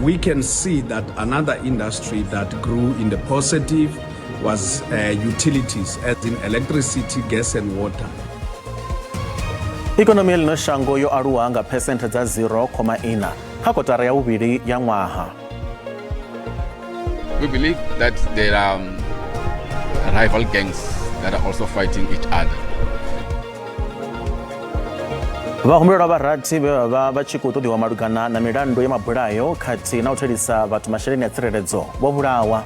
we can see that another industry that grew in the positive was utilities, as in electricity, gas and water. Ikonomi ya lino shango yo aluwa nga percent za 0.4 kha kotara ya vhuvhili ya ṅwaha. We believe that there are rival gangs that are also fighting each other. Vahumbulelwa varathi vha tshi khou ṱoḓiwa malugana na milandu ya mabulayo khathihi na u thelisa vhathu masheleni a tsireledzo vho vhulawa.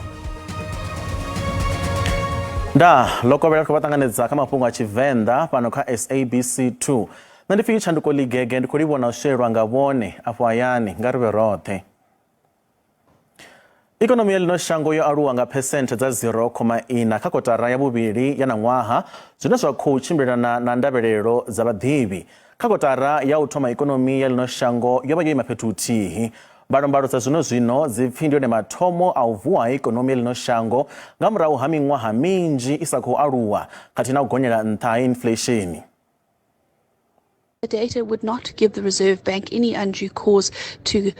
Nda lokovhela kho vhaṱanganedza kha mafhungo a Tshivenda fhano kha SABC 2 na ndi pfi tshanduko ligege ndi khou livhona u shelwa nga vhone afho hayani nga ri vhe roṱhe. Ikonomi ya lino shango yo aluwa nga percent za 0.4 kha kotara ya vhuvhili ya ṅwaha zwine zwa khou tshimbilelana na ndavhelelo dza vhaḓivhi. Kha kotara ya u thoma ikonomi ya lino shango yo vha yo ima fhethu huthihi. Mbalombalo dza zwino dzi pfi ndi yone mathomo a u vuwa ikonomi ya lino shango nga murahu ha miṅwaha minzhi i sa khou aluwa khathihi na u gonyela nṱha ha inflation. The data would not give the Reserve Bank any undue cause to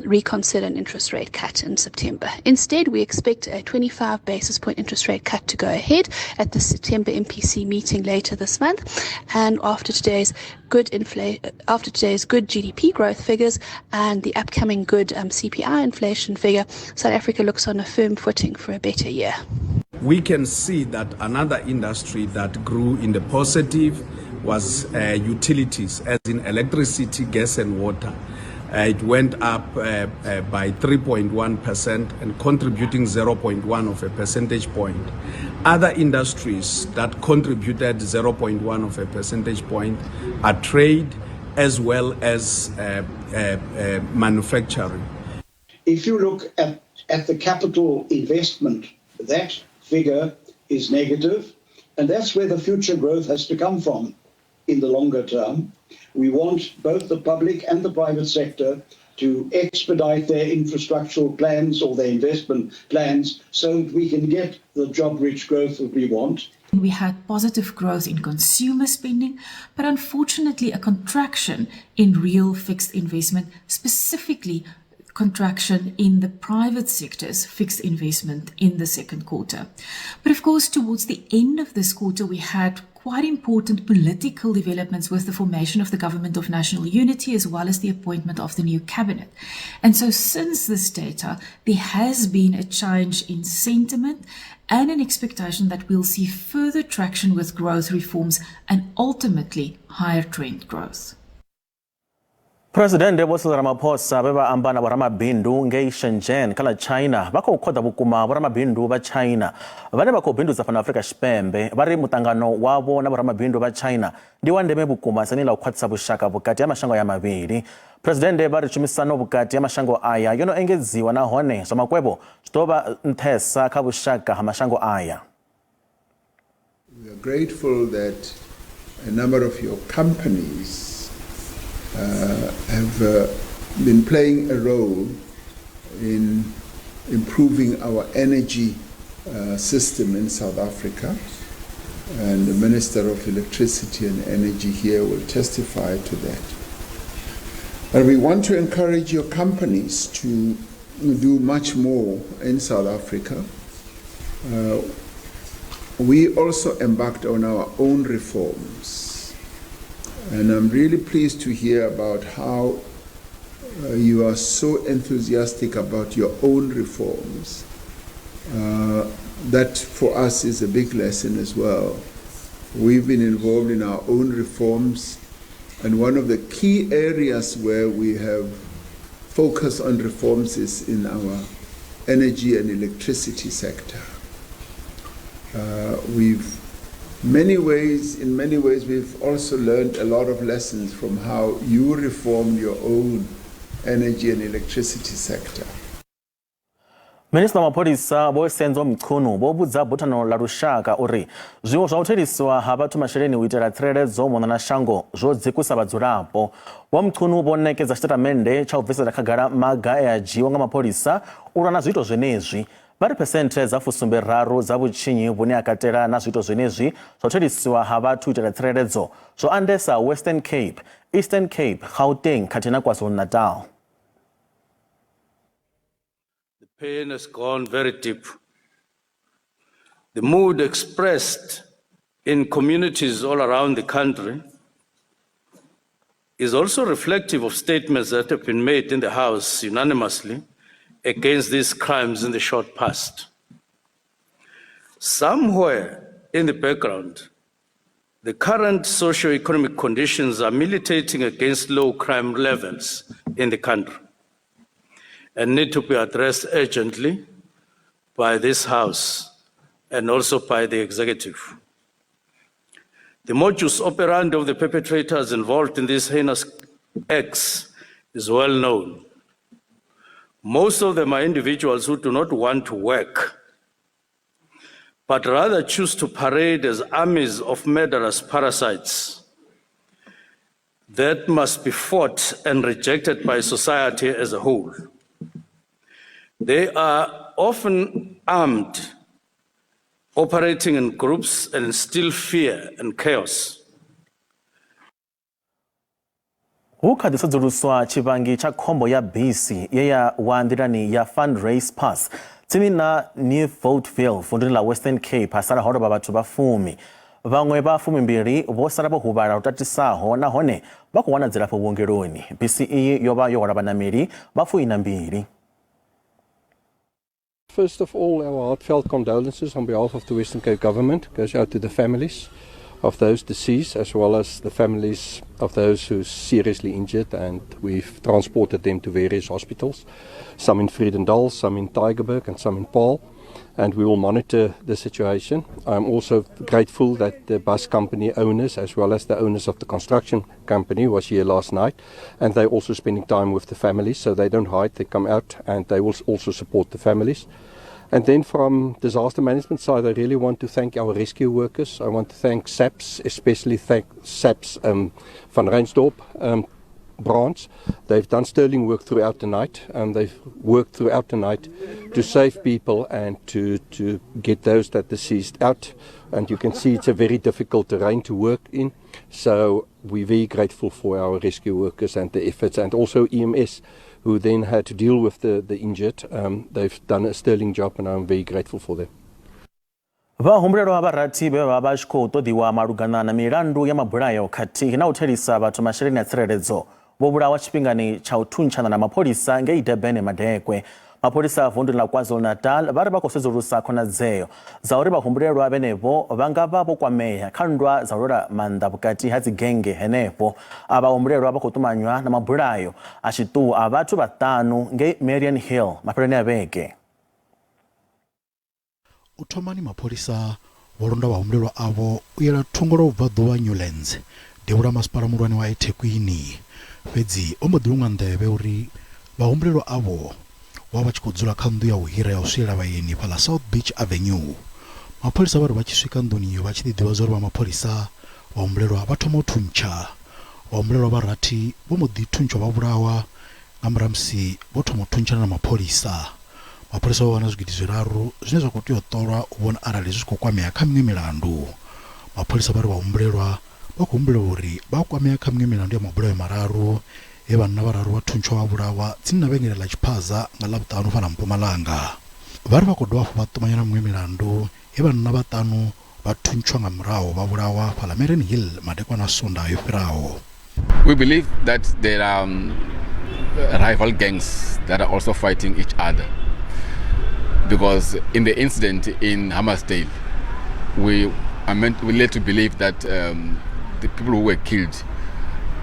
reconsider an interest rate cut in September. Instead, we expect a 25 basis point interest rate cut to go ahead at the September MPC meeting later this month. And after today's good GDP growth figures and the upcoming good CPI inflation figure, South Africa looks on a firm footing for a better year. We can see that another industry that grew in the positive was utilities, as in electricity, gas and water. It went up by 3.1% and contributing 0.1 of a percentage point. Other industries that contributed 0.1 of a percentage point are trade as well as manufacturing. If you look at the capital investment, that figure is negative, and that's where the future growth has to come from. In the longer term, we want both the public and the private sector to expedite their infrastructural plans or their investment plans so that we can get the job-rich growth that we want. We had positive growth in consumer spending, but unfortunately a contraction in real fixed investment, specifically contraction in the private sector's fixed investment in the second quarter. But of course, towards the end of this quarter, we had quite important political developments with the formation of the Government of National Unity as well as the appointment of the new cabinet. And so since this data, there has been a change in sentiment and an expectation that we'll see further traction with growth reforms and ultimately higher trend growth. President Cyril Ramaphosa beva amba na vhoramabindu ngei Shenzhen khala China vha khou khoḓa vhukuma vhoramabindu vha China vhane vha khou bindudza fhano Afrika Tshipembe vha ri muṱangano wavho na vhoramabindu vha China ndi wa ndeme vhukuma sani ḽa u khwaṱhisa vhushaka vhukati ha mashango ya mavhili. President vha ri tshumisano vhukati ha mashango aya yo no engedziwa nahone zwa makwevho zwi ḓo vha nṱhesa kha vhushaka ha mashango aya. We are grateful that a number of your companies have been playing a role in improving our energy system in South Africa, and the Minister of Electricity and Energy here will testify to that. But we want to encourage your companies to do much more in South Africa. We also embarked on our own reforms. And I'm really pleased to hear about how you are so enthusiastic about your own reforms. That for us is a big lesson as well. We've been involved in our own reforms, and one of the key areas where we have focused on reforms is in our energy and electricity sector. In many ways, we've also learned a lot of lessons from how you reformed your own energy and electricity sector. Minister wa Mapholisa Vho Senzo Mchunu vho vhudza buthano la lushaka uri zwiwo zwa u theliswa ha vhathu masheleni u itela tsireledzo mona na shango zwo dzikusa vhadzulapo. Vho Mchunu vho ṋekedza statement tsha u bvisela khagala maga e a dzhiiwa nga mapholisa u lwa na zwiito zwenezwi. Vari percent za fusumbe-raru za vhutshinyi vhune ha katela na zwiito zwenezwi zwa u theliswa ha vhathu u itela tsireledzo zwo andesa Western Cape, Eastern Cape, Gauteng khathihi na KwaZulu-Natal. Pain has gone very deep. The mood expressed in communities all around the country is also reflective of statements that have been made in the House unanimously against these crimes in the short past. Somewhere in the background, the current socio-economic conditions are militating against low crime levels in the country and need to be addressed urgently by this House and also by the executive. The modus operandi of the perpetrators involved in these heinous acts is well known. Most of them are individuals who do not want to work, but rather choose to parade as armies of murderous parasites that must be fought and rejected by society as a whole. They are often armed, operating in groups and instill fear and chaos. Ukadisadzulusa chivangi cha khombo ya bisi ya wandirani ya fundraise pass tsimina ni Votville fundini la Western Cape asala horo babatu bafumi vamwe bafumi mbiri vosala bohubala utatisaho nahone bakuwana dzilafo buongeroni bisi iyi yoba yowala banamiri bafuina mbiri. First of all, our heartfelt condolences on behalf of the Western Cape government goes out to the families of those deceased as well as the families of those who are seriously injured, and we've transported them to various hospitals, some in Vredendal, some in Tygerberg and some in Paarl, and we will monitor the situation. I'm also grateful that the bus company owners as well as the owners of the construction company was here last night, and they're also spending time with the families, so they don't hide, they come out and they will also support the families. And then from disaster management side, I really want to thank our rescue workers. I want to thank SABC, especially thank SABC Van Reinsdorp branch. They've done sterling work throughout the night, and they've worked throughout the night to save people and to get those that deceased out. And you can see it's a very difficult terrain to work in. So we're very grateful for our rescue workers and the efforts, and also EMS, who then had to deal with the injured. They've done a sterling job, and I'm very grateful for them. Vahumbrero abarati beva bashko todiwa marugana na mirandu ya mabulayo kati inauthelisa bathu mashirini atsireredzo bobulawa chipingani cha uthunchana na mapolisa ngeidebene madekwe. Mapolisa vundu la KwaZulu-Natal vari bakosedzulusa khona dzeyo zauri vahumbrerwa benevo vangavapo kwameya khandwa zaurora manda bukati hadzigenge henepo avahumbrerwa vakotumanywa na mabulayo achitu avathu vatanu nge Marian Hill maphereni aveke. Uthomani mapolisa volonda vahumbrerwa avo uyela thungolo ubva ḓuvha Newlands deula masipala mulwane wa eThekwini fhedzi ombodilunga nḓevhe uri vahumbrerwa avo wa vha tshi khou dzula kha nnḓu ya u hira ya u swiela vhaeni fhaḽa South Beach Avenue. Mapholisa vha ri vha tshi swika nḓuni iyo vha tshi ḓivha zwa uri vha mapholisa vhahumbulelwa vha thoma u thuntsha. Vhahumbulelwa vha rathi vho mbo ḓi thuntsha vha vhulawa nga murahu musi vho thoma u thuntshana na mapholisa. Mapholisa vha wana zwigidi zwiraru zwine zwa khou tea u ṱolwa u vhona arali zwi tshi khou kwamea kha miṅwe milandu. Mapholisa vha ri vhahumbulelwa vha khou humbulela uri vha kwamea kha miṅwe milandu ya mabulayo mararu he vanna vararu vha thuntsha vha vhulawa tsini na vhengele ḽa Tshiphaza nga ḽavhuṱanu fhaḽa Mpumalanga. Vha ri vha khou dovha hafhu vha ṱumanya na miṅwe milandu he vanna vhaṱanu vha thuntsha nga murahu vha vhulawa fhaḽa Marian Hill madekwana Sonda yo fhiraho. We believe that there are rival gangs that are also fighting each other, because in the incident in Hammersdale, we led to believe that the people who were killed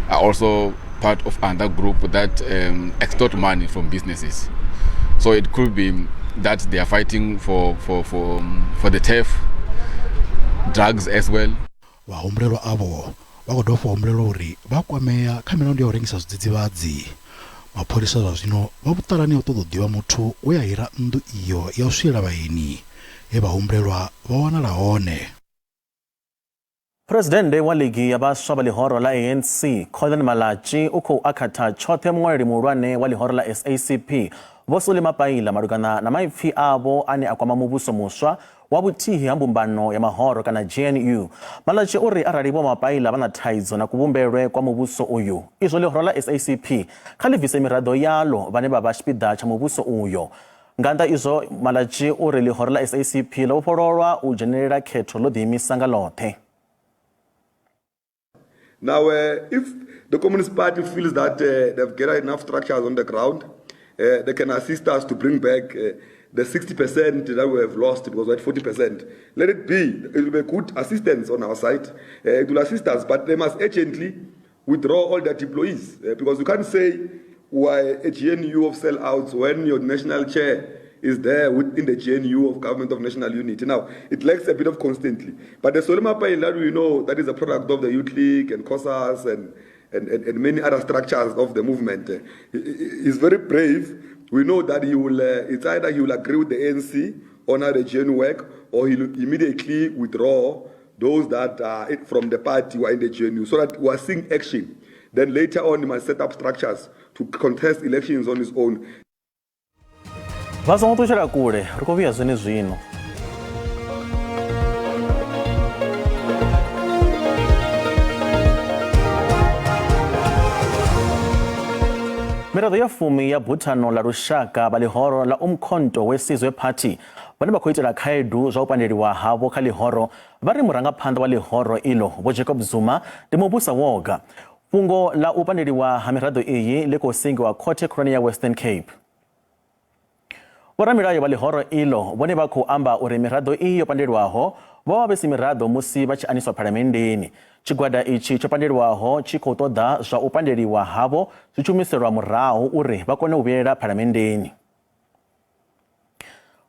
are also part of another group that extort money from businesses. So it could be that they are fighting for the theft, drugs as well. Vahumbrelwa avo vha khou dovha humbulela uri vha kwamea kha milandu ya u rengisa zwidzidzivhadzi. Mapholisa zwa zwino vha vhuṱalani ha u ṱoḓa u ḓivha muthu we a hira nnḓu iyo ya u swiela vhaeni he vhahumbulelwa vha wanala hone. Presidente wa ligi ya baswa ba lihoro la ANC Colin Malachi uko akhatha chothe muṅwaleli muhulwane wa lihoro la SACP Vosole Mapaila malugana na maipfi avo ane akwama muvhuso muswa wa vhuthihi ha mbumbano ya mahoro kana GNU. Malachi uri arali vho Mapaila vha na thaidzo na kuvumbelwe kwa muvhuso uyu izwo lihoro la SACP kha ḽi bvise miraḓo yalo vhane vha vha tshipiḓa tsha muvhuso uyo. nga nnḓa izwo Malachi uri ḽihoro ḽa SACP ḽo vhofhololwa u dzhenelela khetho ḽo ḓiimisa nga ḽoṱhe. Now, if the Communist Party feels that they've gathered enough structures on the ground, they can assist us to bring back the 60% that we have lost. It was at 40%. Let it be. It will be good assistance on our side. It will assist us, but they must urgently withdraw all their employees because you can't say why a GNU of sellouts when your national chair is there within the GNU of Government of National Unity. Now, it lacks a bit of constantly. But the Solomon that we know that is a product of the Youth League and COSAS and many other structures of the movement. He's very brave. We know that he will, it's either he will agree with the ANC on how the GNU work, or he will immediately withdraw those that are from the party who are in the GNU, so that we are seeing action. Then later on, he must set up structures to contest elections on his own. Vazongo tuchela kule rikuvia zwino. Miraḓo ya fumi ya buthano la lushaka vha ḽihoro ḽa umkhonto wesizwe party vhane vha khou itela khaedu zwa u pandeliwa havho kha ḽihoro vha ri murangaphanḓa wa ḽihoro iḽo Vho Jacob Zuma ndi muvhusa woga. Fhungo ḽa u pandeliwa ha miraḓo iyi ḽi khou singiwa khothe khulwane ya Western Cape. Vhoramilayo vha ḽihoro iḽo vhone vha khou amba uri miraḓo iyi yo pandelwaho vho vha vhesi miraḓo musi vha tshi aniswa phalamennde. Tshigwada itshi tsho pandelwaho tshi khou ṱoḓa zwa u pandeliwa havho zwi shumiselwa murahu uri vha kone u vhuyelela phalamennde.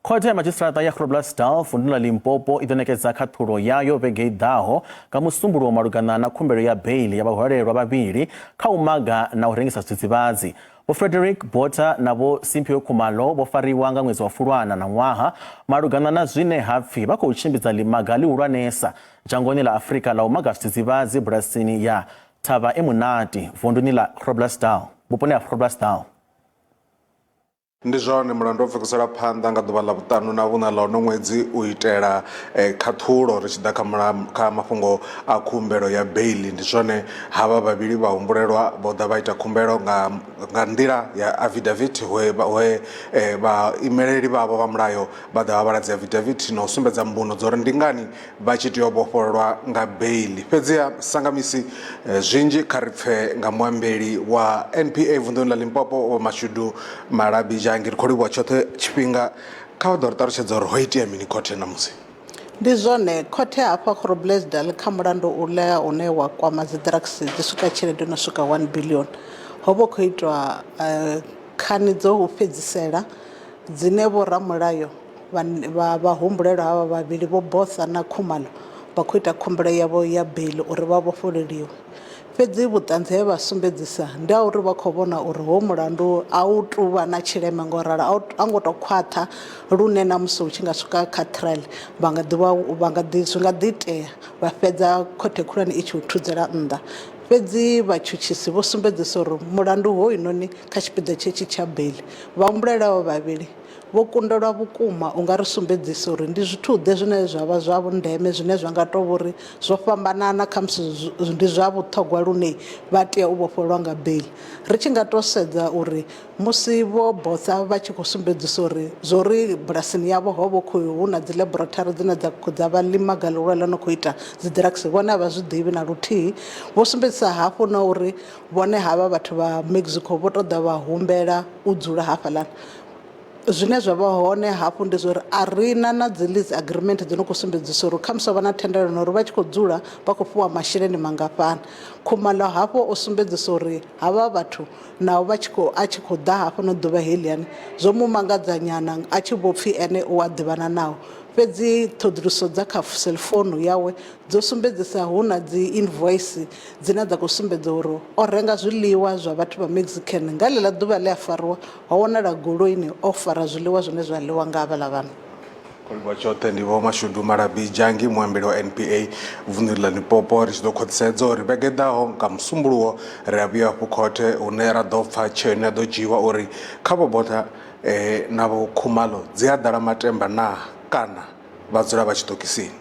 Khothe ya Madzhisiṱiraṱa ya Groblersdal vunḓu ḽa Limpopo i ḓo ṋekedza khaṱhulo yayo vhege i ḓaho nga musumbulowo malugana na khumbelo ya beiḽi ya vhahwelelwa vhavhili kha u maga na u rengisa zwidzidzivhadzi. Vho Frederick Botha na Vho Simphiwe Khumalo vho fariwa nga ṅwedzi wa Fulwana na ṅwaha malugana na zwine hapfi vha khou tshimbidza ḽimaga ḽihulwanesa dzhangoni ḽa Afrika ḽa u maga zwidzidzivhadzi bulasini ya Thavha Emunati vunḓuni ḽa Groblersdal vhuponi ha Groblersdal. Ndi zwone mulandu wa pfukisela phanḓa nga ḓuvha ḽa vhuṱanu na vhuṋa ḽa uno ṅwedzi u itela khaṱhulo ri tshi ḓa kha mafhungo a khumbelo ya beiḽi. Ndi zwone havha vhavhili vha humbulelwa vho ḓa vha ita khumbelo nga nḓila ya affidavit he vhaimeleli vhavho vha mulayo vha ḓa vha vhala dzi affidavit na u sumbedza mbuno dzo uri ndi ngani vha tshi tea u vhofhololwa nga beiḽi. Fhedziha sangamisi zwinzhi kha ri pfhe nga muambeli wa NPA vunḓuni ḽa Limpopo Vho Mashudu Malabi ngiri khou livhuwa tshoṱhe tshifhinga kha vha ḓo ri ṱalutshedza uri ho itea mini khothe namusi. Ndi zwone khothe hafha Groblersdal kha mulandu ule une wa kwama dzi drugs dzi swika tshelede no swika 1 billion ho vha khou itwa khani dzo u fhedzisela dzine vho ramulayo vha humbulelwa havha vhavhili vho Botha na Khumalo vha khou ita khumbelo yavho ya beiḽi uri vha vhofhololiwe. Fhedzi vhuṱanzi he vha sumbedzisa ndi a uri vha khou vhona uri ho mulandu a u tuvha na tshileme ngo ralo a ngo to khwaṱha lune na musi hu tshi nga swika kha trial zwi nga ḓi itea vha fhedza khothe khulwane i tshi u thudzela nnḓa. Fhedzi vhatshutshisi vho sumbedzisa uri mulandu hoyunoni kha tshipiḓa tshetshi tsha beiḽi vha humbulelwaho vhavhili vho kundelwa vhukuma u nga ri sumbedzisa uri ndi zwithuḓe zwine zwa vha zwa vhundeme zwine zwa nga tou uri zwo fhambanana kha musi ndi zwa vhuṱhogwa lune vha tea u vhofhololwa nga beiḽi. Ri tshi nga tou sedza uri musi vho Botha vha tshi khou sumbedzisa uri zwo bulasini yavho ho vha hu na dzi laboratory dzine dza vha ḽimaga ḽihulwane ḽo no khou ita dzi drugs vhone a vha zwi ḓivhi na luthihi. Vho sumbedzisa hafhu na uri vhone havha vhathu vha Mexico vho tou ḓa vha humbela u dzula hafhaḽani. Zwine zwa vha hone hafhu ndi zwa uri a rina na dzi lease agreement dzo no khou sumbedzisa uri kha musi vha na thendelano uri vha tshi khou dzula vha khou fhiwa masheleni mangafhani. Khumalo hafho o sumbedzisa uri havha vhathu nao a tshi khou ḓa hafho no ḓuvha heḽiani zwo mu mangadza nyana a tshi vho pfhi ene u a ḓivhana nao. Fhedzi ṱhoḓuluso dza kha cellphone yawe dzo sumbedzisa hu na dzi invoice dzine dza khou sumbedza uri o renga zwiḽiwa zwa vhathu vha Mexican nga ḽeḽa ḓuvha ḽe a fariwa ho wanala goloini o fara zwiḽiwa zwine zwa ḽiwa nga havhaḽa vhana. Kolwa tshoṱhe ndi Vho Mashudu Malabi Jangi muambeli wa NPA vunḓu ḽa Limpopo ri tshi ḓo khwaṱhisedza uri vhege ḓaho nga musumbuluwo ri a vhuya hafhu khothe hune ra ḓo pfha tsheo ine ya ḓo dzhiiwa uri kha vho Botha na vho Khumalo dzi a ḓala matemba na kana vha dzula vha tshiṱokisini.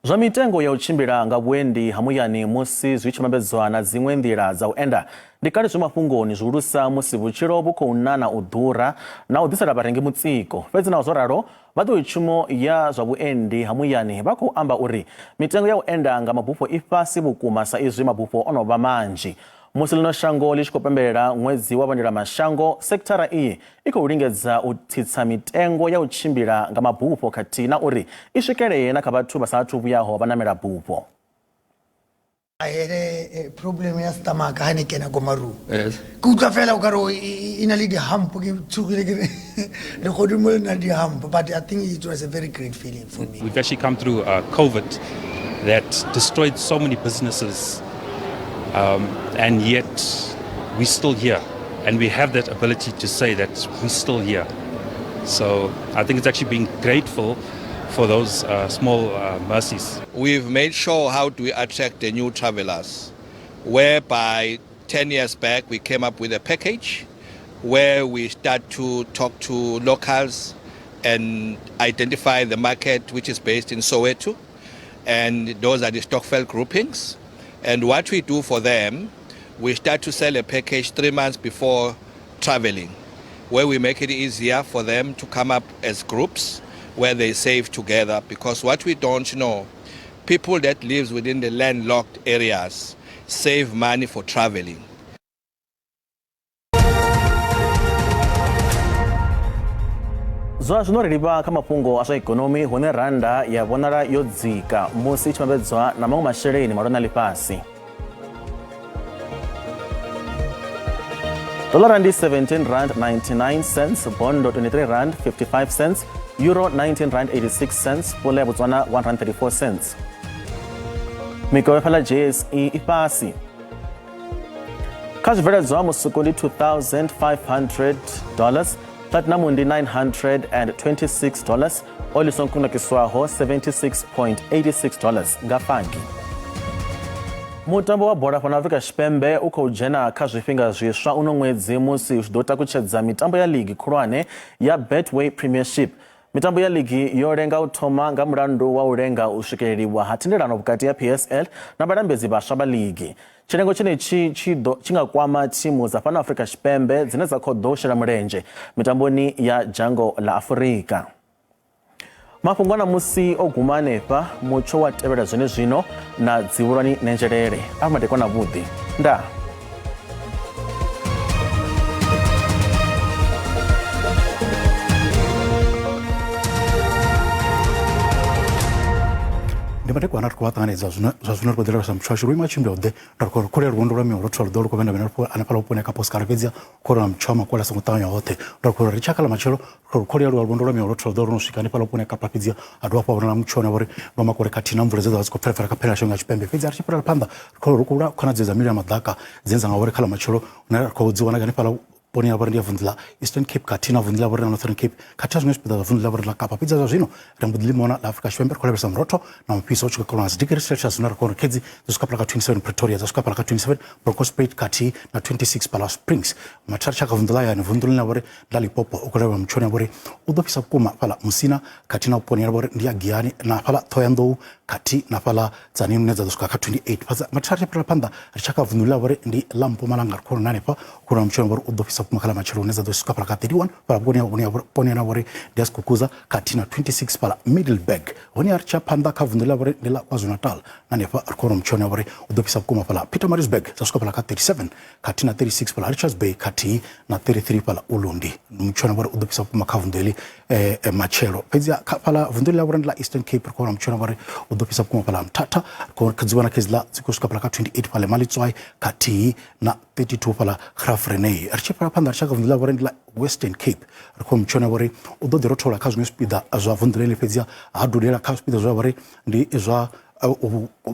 Zwa mitengo ya uchimbira nga bwendi hamuyani musi zwichimambedzwa na zimwe ndira za uenda ndikali zwa Mafhungo ni zulusa musi buchiro buko unana udura na udisala barengi mutsiko fedzi na uzoraro bado ichumo ya zwa buendi hamuyani bako amba uri mitengo ya uenda nga mabufo ifasi bukuma sa izwi mabufo onoba manji musi lino shango lishikopembelera mwezi wabandira mashango sektara iyi iko ulingeza utitsa mitengo ya uchimbira nga mabufo kati na uri ishikereye na kabatu basatu buyaho banamera bufo. I had a problem ya stomach ha ne kena go maru. Yes. Ku tla fela o karo ina le di hump ke tsugile ke le godimo na di hump, but I think it was a very great feeling for me. We've actually come through COVID that destroyed so many businesses. And yet we're still here, and we have that ability to say that we're still here. So I think it's actually being grateful for those small mercies. We've made sure how do we attract the new travelers, whereby 10 years back we came up with a package where we start to talk to locals and identify the market which is based in Soweto, and those are the Stockfell groupings. And what we do for them, we start to sell a package 3 months before traveling, where we make it easier for them to come up as groups, where they save together. Because what we don't know, people that live within the landlocked areas save money for traveling. Zwa zvinoreva kamapungo aswa ekonomi hone randa ya vonara yodzika musi chimambedzwa na mamwe masheleni marona lipasi. Dollar rand 17 rand 99 cents, bondo 23 rand 55 cents, euro 19 rand 86 cents, pula ya Botswana 1 rand 34 cents. Mikowe phala JSE ipasi. Kazviveledzwa musuku ndi $2,500. Platinum ndi $926, oil sonkuna kiswaho $76.86 ngafangi. Mutambo wa bora pana Afrika Xipembe uko ujena kha zwifhinga zwiswa uno ṅwedzi musi udota kutshedza mitambo ya ligi khulwane ya Betway Premiership. Mitambo ya ligi yolenga uthoma nga mulandu wa ulenga ushikeleliwa hatendelano bukati ya PSL na balambedzi baswa ba ligi. Chilengo chinechi chingakwama timu za pana Afrika Xipembe dzine zakhodoshera mulenje mitamboni ya Jango la Afrika. Mafhungo na musi ogumanepa mucho wa tevera zone zvino na dziwulani nenjerere amatekwa na vhuḓi nda. Ndimate ana tikuvatanganidza zvazvino rikudzera samchwashu rwima chimbode rwakore rwondo rwami rwotwa rudo rukuvenda venapo anapala upone kaposkara pedza kora mchama kola sangutanya hote rwakore richakala machero rwakore rwondo rwami rwotwa rudo runosvika anapala upone kapapedza adwapa ona mchona vori vamakore katina mvura dzedza dzikopfera kapera shonga chipembe pedza richipira panda rwakore kana dzedza miri madhaka dzenza ngavori kala machero narkodziwana kanapala poni ya varindia vundla Eastern Cape katina vundla varina Northern Cape katia zvimwe zvipedza vundla varina Kapa pedza zvazvino rambudli mona la Afrika Xipembe kolebesa mroto na mpiso uchika kolonaz degree Celsius na rekord kedzi dzisuka pala 27 Pretoria dzasuka pala 27 Broncos kati na 26 pala Springs matarcha ka vundla ya vundla vore la Limpopo ukoleba mchoni vore udopisa kuma pala Musina katina uponi vore ndia Giani na pala Thoyandou kati na pala Dzanini nedza dzasuka ka 28 paza matarcha pala panda richaka vundla vore ndi Lampo malanga rekord nane pa kuna mchoni vore udopisa kumakala machelo neza dosuka pala 31 pala poni na vore ndias kukuza katina 26 pala Middleburg woni archa panda ka vundla vore ndela KwaZulu-Natal nane pa rekord mchoni vore udopisa kuma pala Pietermaritzburg dzasuka pala 37 katina 36 pala Richards Bay kati na 33 pala Ulundi mchoni vore udopisa kuma ka vundeli machelo pedzia pala vundeli vore ndela Eastern Cape rekord mchoni vore udopisa kuma pala Mthatha kudziwana kezla dzikusuka pala 28 pala Malitswai kati na 32 pala Graaff-Reinet archipela panda archaka vundla vore ndela Western Cape rekord mchoni vore udode rotola kha zwimwe spida zwa vundlele pedzia adudela kha spida zwa vore ndi zwa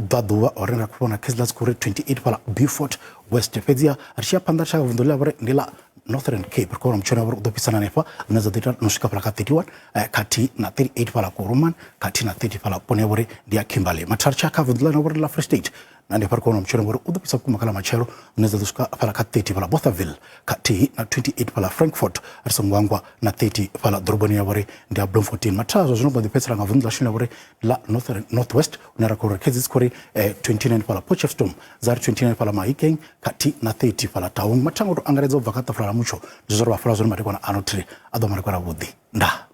baduwa orena kupona kezla skore 28 pala Beaufort West pedzia archia panda archaka vundla vore ndela Northern Cape rekord mchoni vore udopisana nepa unaza dita nosika pala 31 kati na 38 pala Kuruman kati na 30 pala pone vore ndia Kimberley matarcha ka vundla vore la Free State na ndi parko na mchero ngori udupisa kumakala machero neza duska pala ka 30 pala Bothaville kati na 28 pala Frankfurt arisongwangwa na 30 pala Durban ya bore ndi Bloemfontein matazo zinoba dipetsela ngavundla shina bore la northwest unara ko rekezi skori 29 pala Potchefstroom zar 29 pala Mahikeng kati na 30 pala Taung matango to angarezo vakata fala mucho zizoro bafala zo mari kona anotri ado mari kona budi nda